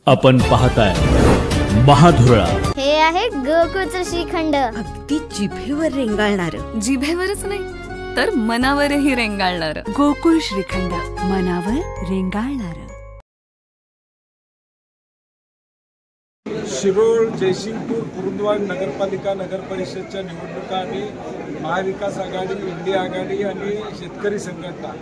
आपण पाहताय महाधुरा। हे आहे गोकुळचं श्रीखंड, अगदी जिभेवर रेंगाळणार, जिभेवरच नाही तर मनावरही रेंगाळणार गोकुळ श्रीखंड, मनावर रेंगाळणार। शिरोळ, जयसिंगपूर, कुरुंदवाड नगरपालिका नगरपरिषदच्या निवडणुका आणि महाविकास आघाडी, इंडिया आघाडी आणि शेतकरी संघटना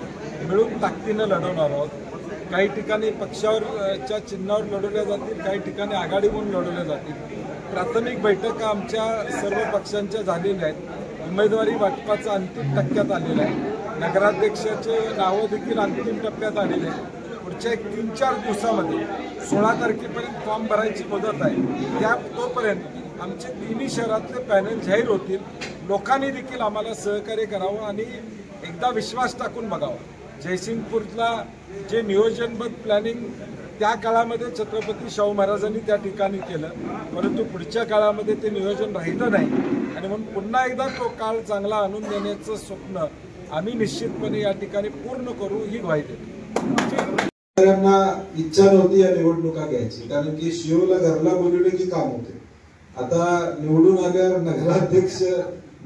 मिळून ताकदीनं लढवणार आहोत। काही ठिकाणी पक्षावरच्या चिन्हावर लढवल्या जातील, काही ठिकाणी आघाडी म्हणून लढवल्या जातील। प्राथमिक बैठका आमच्या सर्व पक्षांच्या झालेल्या आहेत। उमेदवारी वाटपाचा अंतिम टप्प्यात आलेला आहे। नगराध्यक्षाचे नावं देखील अंतिम टप्प्यात आलेले आहेत। पुढच्या 3-4 दिवसामध्ये 16 तारखेपर्यंत फॉर्म भरायची मुदत आहे। तोपर्यंत आमचे तिन्ही शहरातले पॅनल जाहीर होतील। लोकांनी देखील आम्हाला सहकार्य करावं आणि एकदा विश्वास टाकून बघावं। जयसिंगपूरला जे नियोजनबद्ध प्लॅनिंग त्या काळामध्ये छत्रपती शाहू महाराजांनी त्या ठिकाणी केलं, परंतु पुढच्या काळामध्ये ते नियोजन राहिलं नाही आणि म्हणून पुन्हा एकदा तो काळ चांगला आणून देण्याचं स्वप्न आम्ही निश्चितपणे या ठिकाणी पूर्ण करू ही ग्वाही देतो। इच्छा नव्हती या निवडणुका घ्यायची, कारण की शिवला घरला बोलवले की काम होते। आता निवडून आल्यावर नगराध्यक्ष,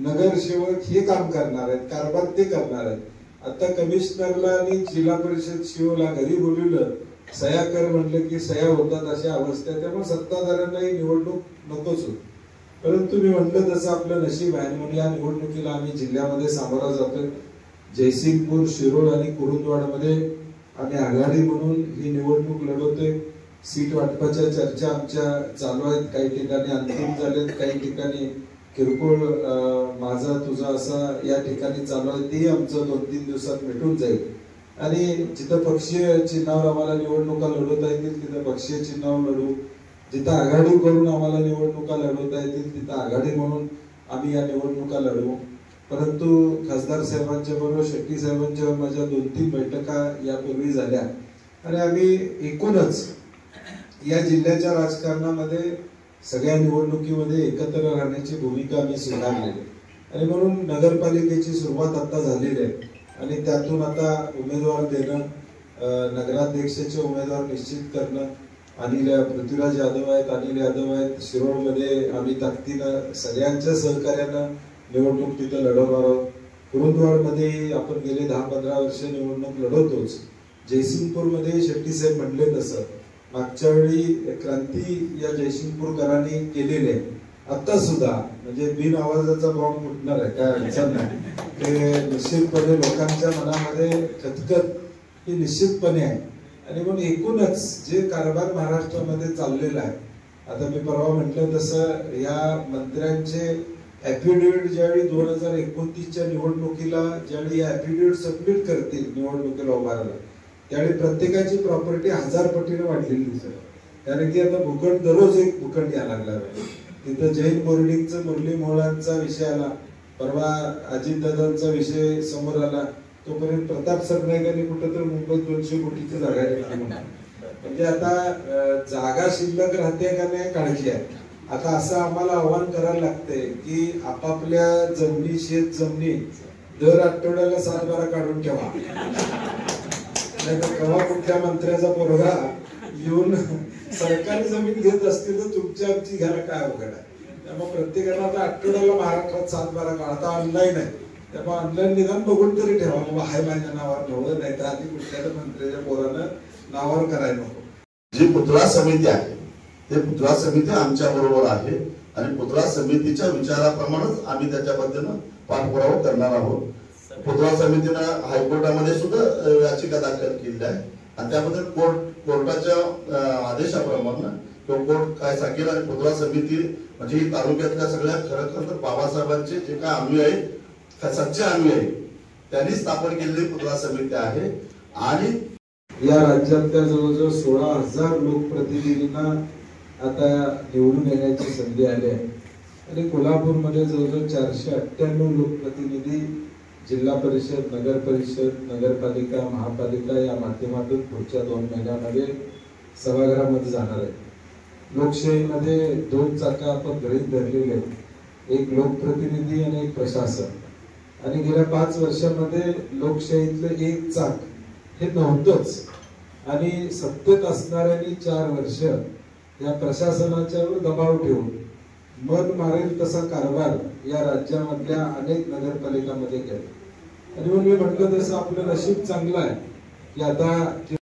नगरसेवक हे काम करणार आहेत, कारभार ते करणार आहेत। आता कमिशनरला आणि जिल्हा परिषद शिवला घरी बोलवलं, सह्या कर म्हटलं की सह्या होतात अशी अवस्था। त्यामुळे सत्ताधाऱ्यांनाही निवडणूक नकोच होती, परंतु मी म्हटलं तसं आपलं नशीब आहे म्हणून या निवडणुकीला आम्ही जिल्ह्यामध्ये सामोरा जातोय। जयसिंगपूर, शिरोळ आणि कुरुंदवाडमध्ये आम्ही आघाडी म्हणून ही निवडणूक लढवतोय। सीट वाटपाच्या चर्चा आमच्या चालू आहेत, काही ठिकाणी अंतिम झालेत, काही ठिकाणी किरकोळ माझा तुझा असा या ठिकाणी चालू आहे। ते आमचं 2-3 दिवसात मिटून जाईल आणि जिथं पक्षीय चिन्हावर आम्हाला निवडणुका लढवता येतील तिथं पक्षीय चिन्हावर लढवू, जिथं आघाडी करून आम्हाला निवडणुका लढवता येतील तिथं आघाडी म्हणून आम्ही या निवडणुका लढवू। परंतु खासदार साहेबांच्या बरोबर, शेट्टी साहेबांच्या बरोबर माझ्या 2-3 बैठका यापूर्वी झाल्या आणि आम्ही एकूणच या जिल्ह्याच्या राजकारणामध्ये सगळ्या निवडणुकीमध्ये एकत्र राहण्याची भूमिका आम्ही स्वीकारलेली आणि म्हणून नगरपालिकेची सुरुवात आता झालेली आहे आणि त्यातून आता उमेदवार देणं, नगराध्यक्षाचे उमेदवार निश्चित करणं। अनिल पृथ्वीराज यादव आहेत, अनिल यादव आहेत। शिरोळमध्ये आम्ही ताकदीनं सगळ्यांच्या सहकार्यानं निवडणूक तिथं लढवणार आहोत। कुरुंदवाडमध्ये आपण गेले 10-15 वर्ष निवडणूक लढवतोच। जयसिंगपूरमध्ये शेट्टी साहेब म्हणले तसं मागच्या वेळी क्रांती या जयसिंगपूरकरांनी केलेली आहे। आता सुद्धा म्हणजे बिन आवाजाचा बॉम्ब फुटणार आहे, काय अडचण नाही। ते निश्चितपणे लोकांच्या मनामध्ये खतखत ही निश्चितपणे आहे आणि म्हणून एकूणच जे कारभार महाराष्ट्रामध्ये चाललेला आहे, आता मी परवा म्हटलं तसं या मंत्र्यांचे ऍफिडेव्हिट ज्यावेळी 2029च्या निवडणुकीला ज्यावेळी या ऍफिडेव्हिट सबमिट करतील निवडणुकीला उभारायला, त्यावेळी प्रत्येकाची प्रॉपर्टी 1000 पटीने वाढलेली दिसेल। कारण की आता भूखंड दररोज एक भूखंड यायला लागला आहे। तिथं जैन बोर्डिंगचं, मुरली मोहळांचा विषय आला, परवा अजितदादांचा विषय समोर आला, तोपर्यंत प्रताप सरनाईकांनी कुठंतरी मुंबईत 200 कोटीची जागा घेतली म्हणून। म्हणजे आता जागा शिल्लक राहते का नाही काळजी आहे। आता असं आम्हाला आव्हान करायला लागतंय की आपापल्या जमिनी, शेत जमिनी दर आठवड्याला 7-12 काढून ठेवा, नाहीतर केव्हा कुठल्या मंत्र्याचा पोरगा येऊन सरकारी जमीन घेत असतील तर तुमची आमची घ्यायला काय अवघड आहे। त्यामुळे प्रत्येकाला आता आठवड्याला महाराष्ट्रात 7-12 काढता ऑनलाईन आहे, त्यामुळे ऑनलाईन निदान बघून तरी ठेवा, बाबा हाय माझ्या नावावर नव्हतं, नाही तर आधी कुठल्या मंत्र्याच्या पोरानं नावावर करायला नको। जी पुतळा समिती आहे ते पुतळा समिती आमच्या बरोबर आहे आणि पुतळा समितीच्या विचाराप्रमाणेच आम्ही त्याच्या पद्धतीनं पाठपुरावा करणार आहोत। पुतळा समितीनं हायकोर्टामध्ये सुद्धा याचिका दाखल केली आहे आणि त्याबद्दल कोर्टाच्या आदेशाप्रमाणे कोर्ट काय सांगेल आणि पुतळा समिती म्हणजे ही तालुक्यातल्या सगळ्या खरं तर बाबासाहेबांचे जे काय अनुयायी आहेत, सच्चे अनुयायी त्यांनी स्थापन केलेली पुतळा समिती आहे आणि या राज्यातल्या जवळजवळ 16,000 लोकप्रतिनिधींना आता निवडून येण्याची संधी आली आहे आणि कोल्हापूरमध्ये जवळजवळ 498 लोकप्रतिनिधी जिल्हा परिषद, नगर परिषद, नगरपालिका, महापालिका या माध्यमातून पुढच्या 2 महिन्यामध्ये सभागृहामध्ये जाणार आहेत। लोकशाहीमध्ये 2 चाकं आपण गृहीत धरलेले आहेत, एक लोकप्रतिनिधी आणि एक प्रशासन। आणि गेल्या 5 वर्षामध्ये लोकशाहीतलं एक चाक हे नव्हतंच, आणि सत्तेत असणाऱ्यांनी 4 वर्ष या प्रशासनाच्यावर दबाव ठेवून मन मारेल तसा कारभार या राज्यामधल्या अनेक नगरपालिकांमध्ये केला. आणि म्हणून मी म्हटलं तसं आपलं नशीब चांगलं आहे की आता